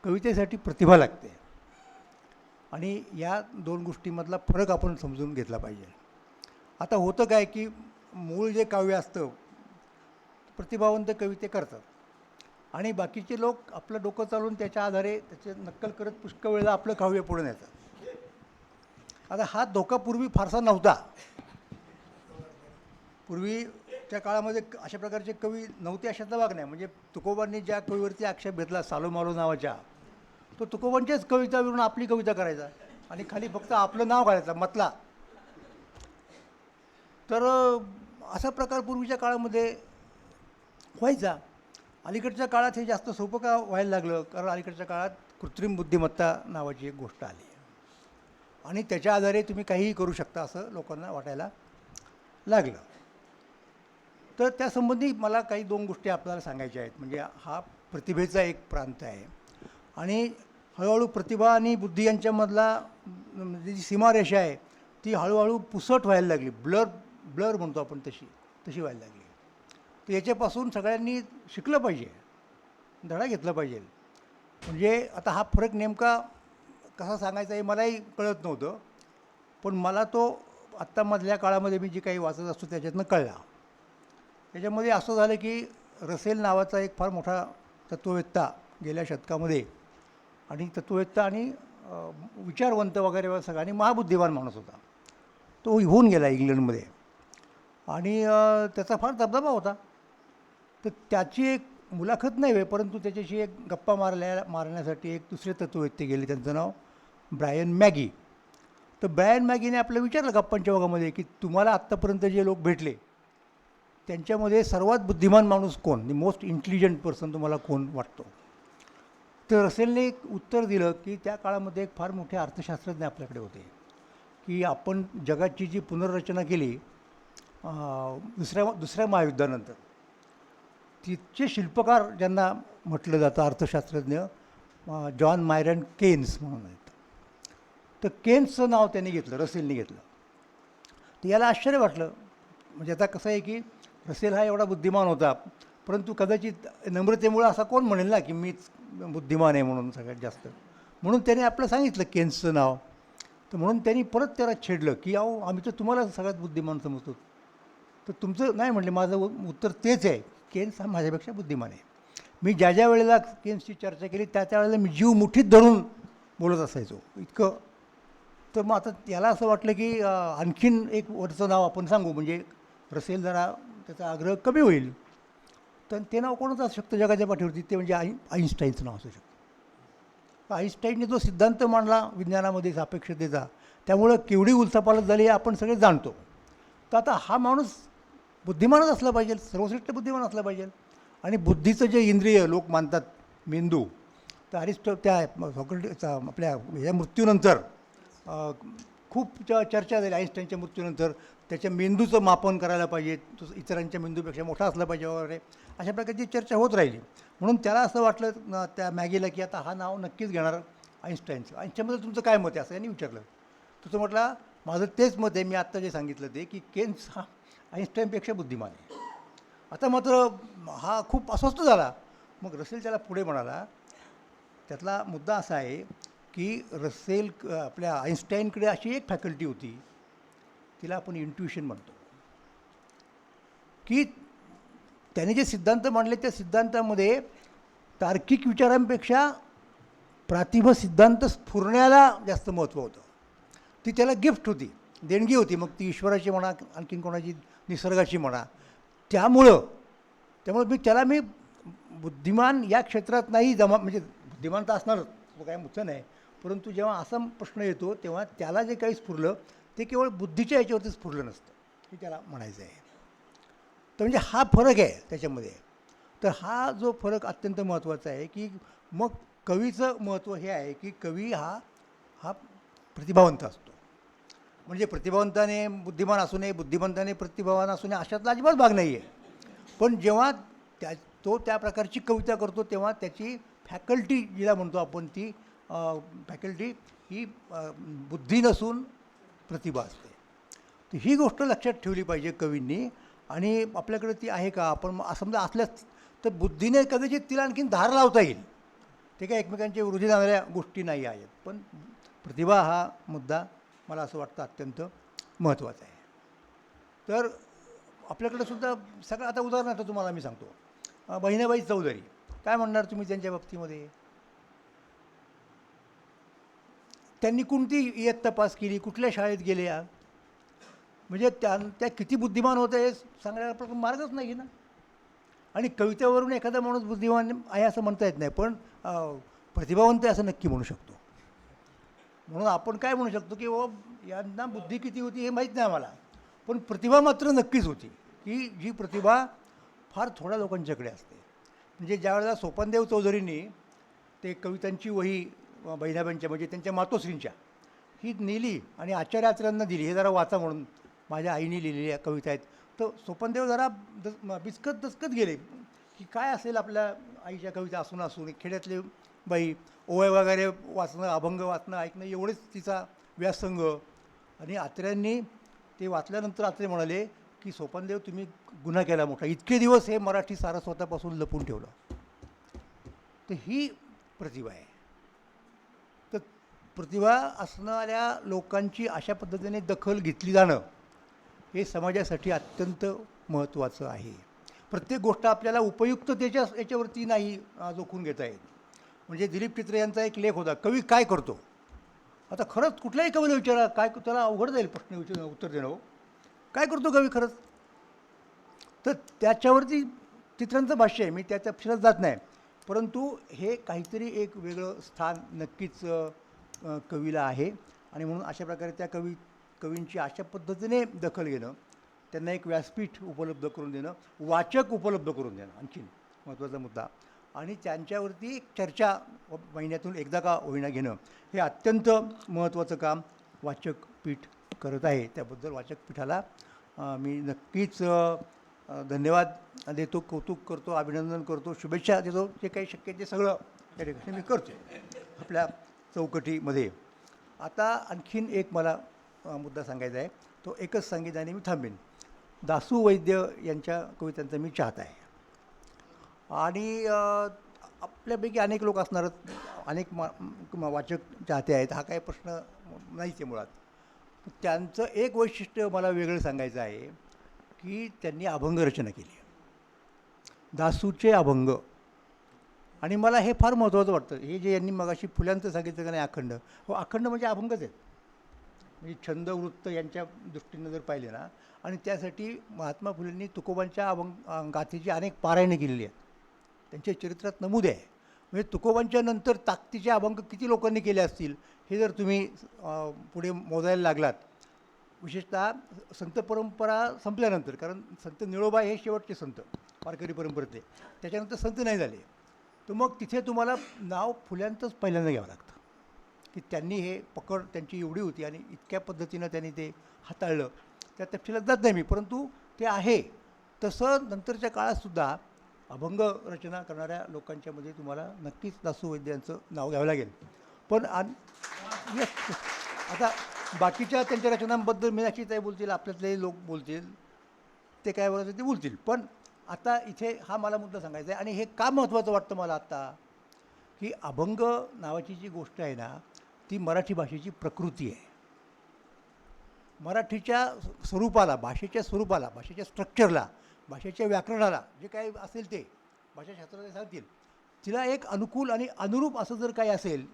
कवितेसाठी प्रतिभा लागते आणि या दोन गोष्टीमधला फरक आपण समजून घेतला पाहिजे. आता होतं काय की मूळ जे काव्य असतं प्रतिभावंत कविते करतात आणि बाकीचे लोक आपलं डोकं चालवून त्याच्या आधारे त्याचे नक्कल करत पुष्कळ वेळेला आपलं काव्य पुढे नेतात. आता हा धोका पूर्वी फारसा नव्हता. पूर्वीच्या काळामध्ये अशा प्रकारचे कवी नव्हते अशातला भाग नाही. म्हणजे तुकोबांनी ज्या कवीवरती आक्षेप घेतला सालोमालो नावाच्या, तो तुकोबांच्याच कवितावरून आपली कविता करायचा आणि खाली फक्त आपलं नाव घालायचं मतला. तर असा प्रकार पूर्वीच्या काळामध्ये व्हायचा. अलीकडच्या काळात हे जास्त सोपं का व्हायला लागलं? कारण अलीकडच्या काळात कृत्रिम बुद्धिमत्ता नावाची एक गोष्ट आली आणि त्याच्या आधारे तुम्ही काहीही करू शकता असं लोकांना वाटायला लागलं. तर त्यासंबंधी मला काही दोन गोष्टी आपल्याला सांगायच्या आहेत. म्हणजे हा प्रतिभेचा एक प्रांत आहे आणि हळूहळू प्रतिभा आणि बुद्धी यांच्यामधला जी सीमारेषा आहे ती हळूहळू पुसट व्हायला लागली. ब्लर म्हणतो आपण तशी व्हायला लागली. तर याच्यापासून सगळ्यांनी शिकलं पाहिजे, धडा घेतला पाहिजे. म्हणजे आता हा फरक नेमका कसा सांगायचा हे मलाही कळत नव्हतं, पण मला तो आत्तामधल्या काळामध्ये मी जी काही वाचत असतो त्याच्यातनं कळला. त्याच्यामध्ये असं झालं की रसेल नावाचा एक फार मोठा तत्त्ववेत्ता गेल्या शतकामध्ये आणि तत्त्ववेत्ता आणि विचारवंत वगैरे सगळ्यांनी महाबुद्धिमान माणूस होता. तो होऊन गेला इंग्लंडमध्ये आणि त्याचा फार दबदबा होता. तर त्याची एक मुलाखत नाही आहे, परंतु त्याच्याशी एक गप्पा मारण्यासाठी एक दुसरे तत्त्ववेत्ते गेले. त्यांचं नाव ब्रायन मॅगी. तर ब्रायन मॅगीने आपलं विचारलं गप्पांच्या ओघामध्ये की तुम्हाला आत्तापर्यंत जे लोक भेटले त्यांच्यामध्ये सर्वात बुद्धिमान माणूस कोण, द मोस्ट इंटेलिजंट पर्सन तुम्हाला कोण वाटतो? तर रसेलने एक उत्तर दिलं की त्या काळामध्ये एक फार मोठे अर्थशास्त्रज्ञ आपल्याकडे होते की आपण जगाची जी पुनर्रचना केली दुसऱ्या महायुद्धानंतर, तिचे शिल्पकार ज्यांना म्हटलं जातं अर्थशास्त्रज्ञ जॉन मायरन केन्स म्हणून आहेत. तर केन्सचं नाव त्यांनी घेतलं, रसेलने घेतलं. तर याला आश्चर्य वाटलं. म्हणजे आता कसं आहे की रसेल हा एवढा बुद्धिमान होता, परंतु कदाचित नम्रतेमुळे असा कोण म्हणेल ना की मीच बुद्धिमान आहे म्हणून सगळ्यात जास्त. म्हणून त्याने आपलं सांगितलं केन्सचं नाव. तर म्हणून त्यांनी परत त्याला छेडलं की अहो आम्ही तर तुम्हाला सगळ्यात बुद्धिमान समजतो. तर तुमचं नाही म्हटलं, माझं उत्तर तेच आहे, केन्स हा माझ्यापेक्षा बुद्धिमान आहे. मी ज्या वेळेला केन्सची चर्चा केली त्या वेळेला मी जीव मुठीत धरून बोलत असायचो इतकं. तर मग आता याला असं वाटलं की आणखीन एक वरचं नाव आपण सांगू म्हणजे रसेल जरा त्याचा आग्रह कमी होईल. तर ते नाव कोणाचं असू शकतं जगाच्या पाठीवरती? ते म्हणजे आईन्स्टाईनचं नाव असू शकतं. आईन्स्टाईनने जो सिद्धांत मांडला विज्ञानामध्ये सापेक्षतेचा, त्यामुळं केवढी उलथापालथ झाली हे आपण सगळे जाणतो. तर आता हा माणूस बुद्धिमानच असला पाहिजे, सर्वश्रेष्ठ बुद्धिमान असला पाहिजे. आणि बुद्धीचं जे इंद्रिय लोक मानतात मेंदू, तर त्या सॉक्रेटिसचा आपल्या ह्या मृत्यूनंतर खूप चर्चा झाली. आईन्स्टाईनच्या मृत्यूनंतर त्याच्या मेंदूचं मापन करायला पाहिजे, तो इतरांच्या मेंदूपेक्षा मोठा असला पाहिजे वगैरे अशा प्रकारची चर्चा होत राहिली. म्हणून त्याला असं वाटलं त्या मॅगीला की आता हा नाव नक्कीच घेणार आईन्स्टाईनचं. आईन्स्टाईनबद्दल तुमचं काय मत आहे असं यांनी विचारलं. तुझं म्हटलं माझं तेच मत आहे, मी आत्ता जे सांगितलं ते की केन्स हा आईन्स्टाईनपेक्षा बुद्धिमान आहे. आता मात्र हा खूप अस्वस्थ झाला. मग रसेल त्याला पुढे म्हणाला. त्यातला मुद्दा असा आहे की रसेल आपल्या आईन्स्टाईनकडे अशी एक फॅकल्टी होती, तिला आपण इंट्युशन म्हणतो, की त्याने जे सिद्धांत मांडले त्या सिद्धांतामध्ये तार्किक विचारांपेक्षा प्रातिभ सिद्धांत स्फुरण्याला जास्त महत्त्व होतं. ती त्याला गिफ्ट होती, देणगी होती. मग ती ईश्वराची म्हणा, आणखीन कोणाची, निसर्गाची म्हणा. त्यामुळं मी बुद्धिमान या क्षेत्रात नाही म्हणजे बुद्धिमान तर असणारच, तो काय मुद्दा नाही. परंतु जेव्हा असा प्रश्न येतो तेव्हा त्याला जे काही स्फुरलं ते केवळ बुद्धीच्या याच्यावरती स्फुरलं नसतं, हे त्याला म्हणायचं आहे. तर म्हणजे हा फरक आहे त्याच्यामध्ये. तर हा जो फरक अत्यंत महत्त्वाचा आहे की मग कवीचं महत्त्व हे आहे की कवी हा प्रतिभावंत असतो. म्हणजे प्रतिभावंताने बुद्धिमान असू नये, बुद्धिमंताने प्रतिभावान असू नये अशातला अजिबात भाग नाही आहे. पण जेव्हा तो त्या प्रकारची कविता करतो तेव्हा त्याची फॅकल्टी जिला म्हणतो आपण, ती फॅकल्टी ही बुद्धी नसून प्रतिभा असते. तर ही गोष्ट लक्षात ठेवली पाहिजे कवींनी. आणि आपल्याकडे ती आहे का? आपण समजा असल्यास तर बुद्धीने कदाचित तिला आणखीन धार लावता येईल, ते काय एकमेकांच्या विरोधी जाणाऱ्या गोष्टी नाही आहेत, पण प्रतिभा हा मुद्दा मला असं वाटतं अत्यंत महत्त्वाचा आहे. तर आपल्याकडे सुद्धा सगळं, आता उदाहरणार्थ तुम्हाला मी सांगतो, बहिणाबाई चौधरी, काय म्हणणार तुम्ही त्यांच्या बाबतीमध्ये? त्यांनी कोणती इयत्ता पास केली, कुठल्या शाळेत गेल्या, म्हणजे त्या किती बुद्धिमान होत्या हे सांगण्याचा प्रकार मार्गच नाही ना. आणि कवितेवरून एखादा माणूस बुद्धिमान आहे असं म्हणता येत नाही, पण प्रतिभावंत आहे असं नक्की म्हणू शकतो. म्हणून आपण काय म्हणू शकतो की यांना बुद्धी किती होती हे माहीत नाही आम्हाला, पण प्रतिभा मात्र नक्कीच होती, की जी प्रतिभा फार थोड्या लोकांच्याकडे असते. म्हणजे ज्यावेळेला सोपानदेव चौधरींनी ते कवितांची वही बहिणाबाईंच्या, म्हणजे त्यांच्या मातोश्रींच्या, ही नेली आणि आचार्यांना दिली, हे जरा वाचा म्हणून, माझ्या आईने लिहिलेल्या कविता आहेत. तर सोपानदेव जरा बिचकत दचकत गेले की काय असेल आपल्या आईच्या कविता असून खेड्यातले बाई ओव्या वगैरे वाचणं, अभंग वाचणं, ऐकणं एवढेच तिचा व्यासंग. आणि आत्र्यांनी ते वाचल्यानंतर आत्रे म्हणाले की सोपानदेव तुम्ही गुन्हा केला मोठा, इतके दिवस हे मराठी सारस्वतापासून लपून ठेवलं. तर ही प्रतिभा आहे. तर प्रतिभा असणाऱ्या लोकांची अशा पद्धतीने दखल घेतली जाणं हे समाजासाठी अत्यंत महत्त्वाचं आहे. प्रत्येक गोष्ट आपल्याला उपयुक्ततेच्या याच्यावरती नाही जोखून घेता येत. म्हणजे दिलीप चित्रे यांचा एक लेख होता, कवी काय करतो. आता खरंच कुठल्याही कवीला विचारा, काय त्याला अवघड जाईल प्रश्न उत्तर देणं. हो, काय करतो कवी खरंच. तर त्याच्यावरती चित्रांचं भाष्य आहे, मी त्या तपशिलात जात नाही, परंतु हे काहीतरी एक वेगळं स्थान नक्कीच कवीला आहे. आणि म्हणून अशा प्रकारे त्या कवींची अशा पद्धतीने दखल घेणं, त्यांना एक व्यासपीठ उपलब्ध करून देणं, वाचक उपलब्ध करून देणं आणखीन महत्त्वाचा मुद्दा, आणि त्यांच्यावरती एक चर्चा महिन्यातून एकदा का होईना घेणं, हे अत्यंत महत्त्वाचं काम वाचक पीठ करत आहे. त्याबद्दल वाचक पीठाला मी नक्कीच धन्यवाद देतो, कौतुक करतो, अभिनंदन करतो, शुभेच्छा देतो. जे काही शक्य ते सगळं त्या ठिकाणी मी करतो आपल्या चौकटीमध्ये. आता आणखीन एक मला मुद्दा सांगायचा आहे, तो एकच सांगेन आणि मी थांबेन. दासू वैद्य यांच्या कवितांचा मी चाहता आहे, आणि आपल्यापैकी अनेक लोक असणारच, अनेक वाचक चाहते आहेत, हा काही प्रश्न नाहीच आहे मुळात. त्यांचं एक वैशिष्ट्य मला वेगळं सांगायचं आहे की त्यांनी अभंग रचना केली, दासूचे अभंग. आणि मला हे फार महत्त्वाचं वाटतं, हे जे यांनी मगाशी फुल्यांचं सांगितलं का नाही, अखंड, हो अखंड म्हणजे अभंगच आहेत. म्हणजे छंद वृत्त यांच्या दृष्टीनं जर पाहिले ना, आणि त्यासाठी महात्मा फुलेंनी तुकोबांच्या गाथेची अनेक पारायणे केलेली आहेत, त्यांच्या चरित्रात नमूद आहे. म्हणजे तुकोबांच्या नंतर ताकदीचे अभंग किती लोकांनी केले असतील हे जर तुम्ही पुढे मोजायला लागलात, विशेषतः संत परंपरा संपल्यानंतर, कारण संत निळोबा हे शेवटचे संत वारकरी परंपरेतले, त्याच्यानंतर संत नाही झाले, तर मग तिथे तुम्हाला नाव फुल्यांचंच पहिल्यांदा घ्यावं लागतं, की त्यांनी हे पकड त्यांची एवढी होती आणि इतक्या पद्धतीनं त्यांनी ते हाताळलं. त्या तपशिलात जात नाही मी, परंतु ते आहे. तसं नंतरच्या काळातसुद्धा अभंग रचना करणाऱ्या लोकांच्यामध्ये तुम्हाला नक्कीच दासू वैद्यांचं नाव घ्यावं लागेल. पण आता बाकीच्या त्यांच्या रचनांबद्दल मीनाक्षीताई बोलतील, आपल्यातले लोक बोलतील, ते काय बोलायचं ते बोलतील, पण आता इथे हा मला मुद्दा सांगायचा आहे. आणि हे का महत्त्वाचं वाटतं मला आत्ता, की अभंग नावाची जी गोष्ट आहे ना, ती मराठी भाषेची प्रकृती आहे. मराठीच्या स्वरूपाला, भाषेच्या स्वरूपाला, भाषेच्या स्ट्रक्चरला, भाषेच्या व्याकरणाला, जे काही असेल ते भाषाशास्त्राचे सांगतील, तिला एक अनुकूल आणि अनुरूप असं जर काही असेल,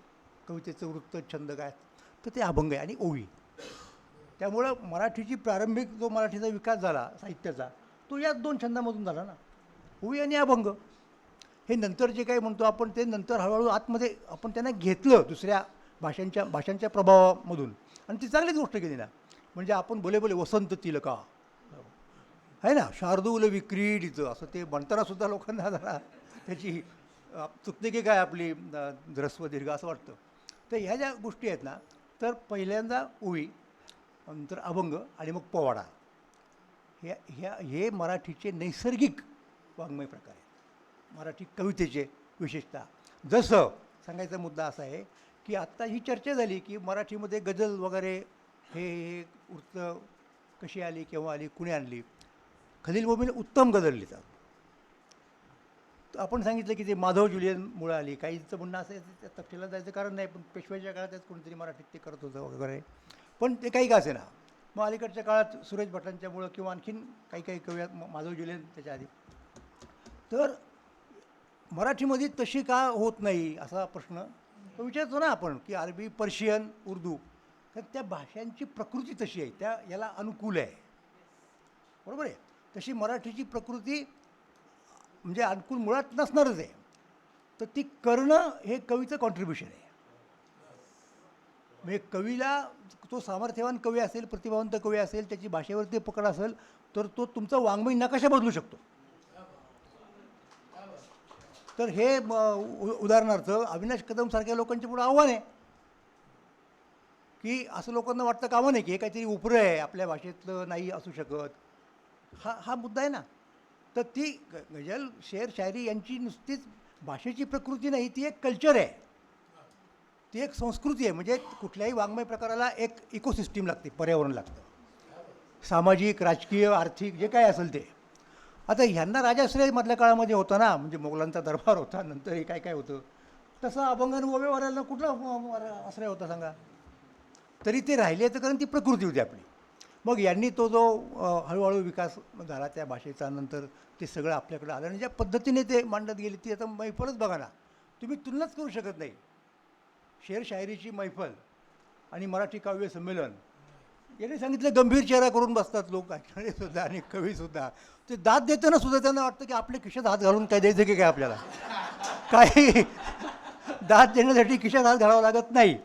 कवितेचं वृत्त, छंद काय, तर ते अभंग आहे आणि ओवी. त्यामुळं मराठीची प्रारंभिक जो मराठीचा विकास झाला साहित्याचा, तो याच दोन छंदामधून झाला ना, ओवी आणि अभंग. हे नंतर जे काही म्हणतो आपण, ते नंतर हळूहळू आतमध्ये आपण त्यांना घेतलं दुसऱ्या भाषांच्या प्रभावामधून, आणि ती चांगलीच गोष्ट केली ना. म्हणजे आपण बोले बोले वसंत तिलका आहे ना, शार्दूल विक्रीडितं, असं ते म्हणतानासुद्धा लोकांना जरा त्याची चुकते की काय आपली ध्रस्व दीर्घ असं वाटतं. तर ह्या ज्या गोष्टी आहेत ना, तर पहिल्यांदा ओवी, नंतर अभंग आणि मग पोवाडा, हे मराठीचे नैसर्गिक वाङ्मय प्रकार आहेत, मराठी कवितेचे विशेषतः. जसं सांगायचा मुद्दा असा आहे की आत्ता ही चर्चा झाली की मराठीमध्ये गझल वगैरे हे वृत्त कशी आली, केव्हा आली, कुणी आणली. खलील मोमीन उत्तम गझल लिहितात, आपण सांगितलं की ते माधव ज्युलियनमुळं आली. काहींचं म्हणणं असं आहे त्या तपशिलात जायचं कारण नाही, पण पेशव्याच्या काळात कोणीतरी मराठीत ते करत होतं वगैरे. पण ते काही का असेना. मग अलीकडच्या काळात सुरेश भटांच्यामुळं किंवा आणखीन काही काही कवी आहेत, माधव ज्युलियन त्याच्या आधी. तर मराठीमध्ये तशी का होत नाही असा प्रश्न तो विचारतो ना आपण, की अरबी, पर्शियन, उर्दू, तर त्या भाषांची प्रकृती तशी आहे, त्या याला अनुकूल आहे. बरोबर आहे. तशी मराठीची प्रकृती म्हणजे अनुकूल मुळात नसणारच आहे. तर ती करणं हे कवीचं कॉन्ट्रीब्युशन आहे. म्हणजे कवीला तो सामर्थ्यवान कवी असेल, प्रतिभावंत कवी असेल, त्याची भाषेवरती पकड असेल, तर तो तुमचा वाङ्मय नकाशा बदलू शकतो. तर हे उदाहरणार्थ अविनाश कदमसारख्या लोकांच्या पुढे आव्हान आहे, की असं लोकांना वाटतं कामं नाही की हे काहीतरी उपरं आहे, आपल्या भाषेतलं नाही असू शकत. हा मुद्दा आहे ना. तर ती गझल, शेर, शायरी यांची नुसतीच भाषेची प्रकृती नाही, ती एक कल्चर आहे, ती एक संस्कृती आहे. म्हणजे कुठल्याही वाङ्मय प्रकाराला एक इकोसिस्टीम लागते, पर्यावरण लागतं, सामाजिक, राजकीय, आर्थिक जे काय असेल ते. आता ह्यांना राजाश्रय मधल्या काळामध्ये होता ना, म्हणजे मोगलांचा दरबार होता, नंतर हे काय काय होतं, तसं अभंगानुभवी वाऱ्याला कुठला आश्रय होता सांगा. तरी ते राहिले तर कारण ती प्रकृती होती आपली. मग यांनी तो जो हळूहळू विकास झाला त्या भाषेचा, नंतर ते सगळं आपल्याकडे आलं आणि ज्या पद्धतीने ते मांडत गेली ती आता मैफलच बघा ना, तुम्ही तुलनाच करू शकत नाही. शेर शायरीची मैफल आणि मराठी काव्य संमेलन याने सांगितलं गंभीर चेहरा करून बसतात लोक, ऐकणारेसुद्धा आणि कवीसुद्धा. ते दाद देताना सुद्धा त्यांना वाटतं की आपल्या खिशात हात घालून काय द्यायचं की काय आपल्याला. काही दाद देण्यासाठी खिशात हात घालावा लागत नाही.